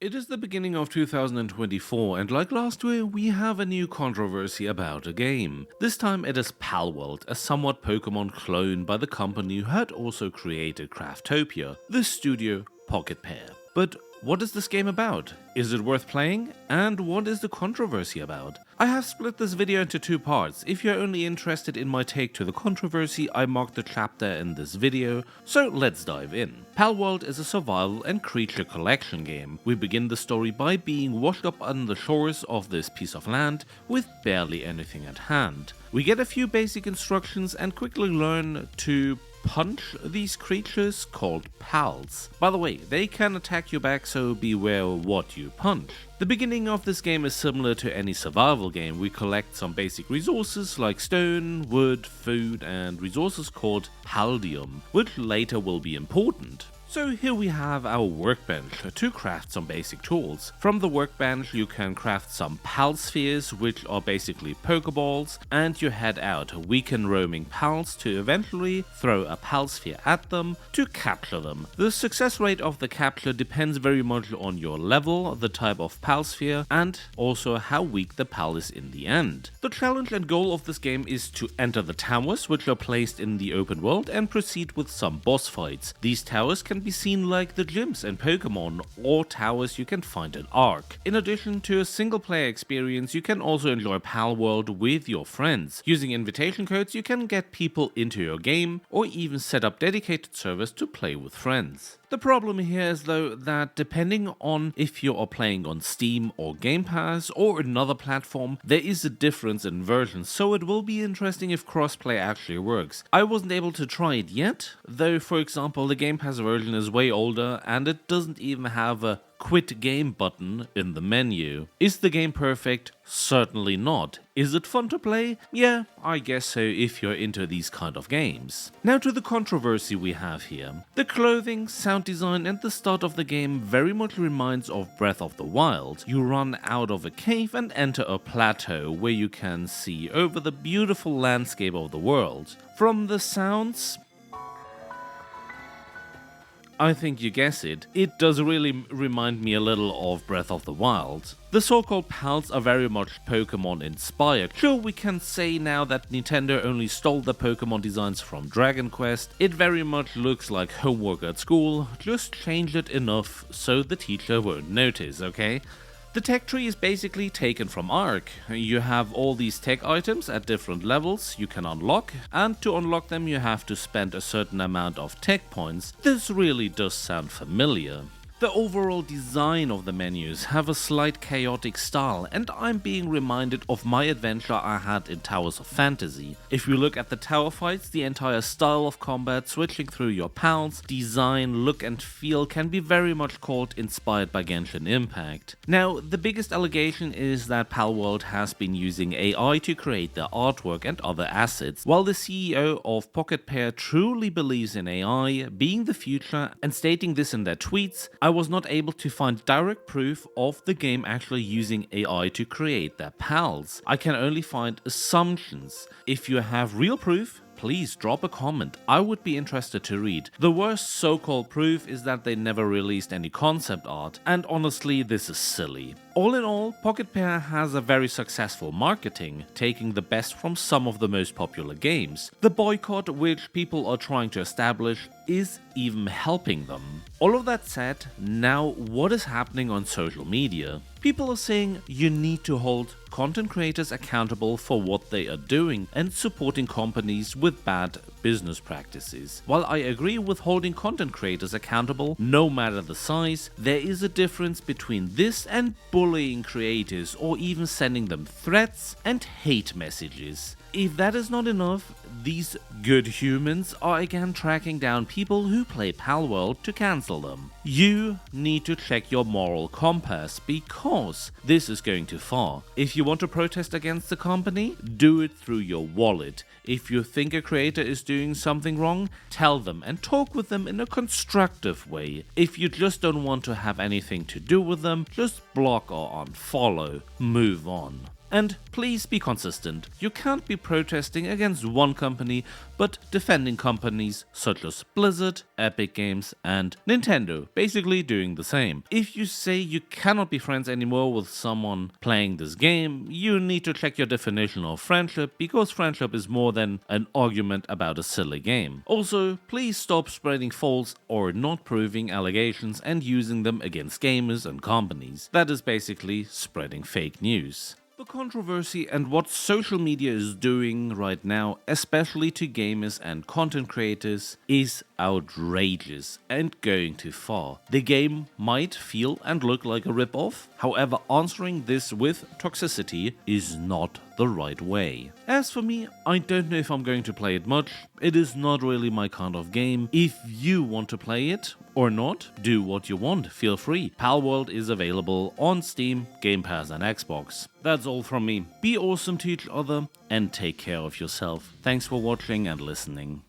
It is the beginning of 2024 and like last year we have a new controversy about a game. This time it is Palworld, a somewhat Pokemon clone by the company who had also created Craftopia, the studio Pocketpair. But what is this game about? Is it worth playing? And what is the controversy about? I have split this video into two parts. If you're only interested in my take to the controversy, I marked the chapter in this video, so let's dive in. Palworld is a survival and creature collection game. We begin the story by being washed up on the shores of this piece of land with barely anything at hand. We get a few basic instructions and quickly learn to punch these creatures called pals. By the way, they can attack you back, so beware what you punch. The beginning of this game is similar to any survival game. We collect some basic resources like stone, wood, food, and resources called paldium, which later will be important. So here we have our workbench to craft some basic tools. From the workbench you can craft some pal spheres, which are basically pokeballs, and you head out, weaken roaming pals to eventually throw a pal sphere at them to capture them. The success rate of the capture depends very much on your level, the type of pal sphere, and also how weak the pal is in the end. The challenge and goal of this game is to enter the towers, which are placed in the open world, and proceed with some boss fights. These towers can be seen like the gyms in Pokemon or towers you can find in ARK. In addition to a single player experience, you can also enjoy Palworld with your friends. Using invitation codes you can get people into your game or even set up dedicated servers to play with friends. The problem here is though that depending on if you are playing on Steam or Game Pass or another platform, there is a difference in versions, so it will be interesting if crossplay actually works. I wasn't able to try it yet, though for example the Game Pass version is way older and it doesn't even have a quit game button in the menu. Is the game perfect? Certainly not. Is it fun to play? Yeah, I guess so if you're into these kind of games. Now to the controversy we have here. The clothing, sound design and the start of the game very much reminds of Breath of the Wild. You run out of a cave and enter a plateau where you can see over the beautiful landscape of the world. From the sounds, I think you guess it, it does really remind me a little of Breath of the Wild. The so-called pals are very much Pokemon inspired. Sure, we can say now that Nintendo only stole the Pokemon designs from Dragon Quest. It very much looks like homework at school, just change it enough so the teacher won't notice, okay? The tech tree is basically taken from ARK. You have all these tech items at different levels you can unlock, and to unlock them you have to spend a certain amount of tech points. This really does sound familiar. The overall design of the menus have a slight chaotic style, and I'm being reminded of my adventure I had in Towers of Fantasy. If you look at the tower fights, the entire style of combat, switching through your pals, design, look and feel can be very much called inspired by Genshin Impact. Now, the biggest allegation is that Palworld has been using AI to create their artwork and other assets. While the CEO of Pocketpair truly believes in AI being the future and stating this in their tweets, I was not able to find direct proof of the game actually using AI to create their pals. I can only find assumptions. If you have real proof, please drop a comment, I would be interested to read. The worst so-called proof is that they never released any concept art, and honestly this is silly. All in all, Pocketpair has a very successful marketing, taking the best from some of the most popular games. The boycott which people are trying to establish is even helping them. All of that said, now what is happening on social media? People are saying you need to hold content creators accountable for what they are doing and supporting companies with bad business practices. While I agree with holding content creators accountable, no matter the size, there is a difference between this and bullying creators or even sending them threats and hate messages. If that is not enough, these good humans are again tracking down people who play Palworld to cancel them. You need to check your moral compass because this is going too far. If you want to protest against the company, do it through your wallet. If you think a creator is doing something wrong, tell them and talk with them in a constructive way. If you just don't want to have anything to do with them, just block or unfollow. Move on. And please be consistent. You can't be protesting against one company, but defending companies such as Blizzard, Epic Games, and Nintendo, basically doing the same. If you say you cannot be friends anymore with someone playing this game, you need to check your definition of friendship, because friendship is more than an argument about a silly game. Also, please stop spreading false or not proving allegations and using them against gamers and companies. That is basically spreading fake news. The controversy and what social media is doing right now, especially to gamers and content creators, is outrageous and going too far. The game might feel and look like a ripoff, however answering this with toxicity is not the right way. As for me, I don't know if I'm going to play it much. It is not really my kind of game. If you want to play it or not, do what you want, feel free. Palworld is available on Steam, Game Pass and Xbox. That's all from me. Be awesome to each other and take care of yourself. Thanks for watching and listening.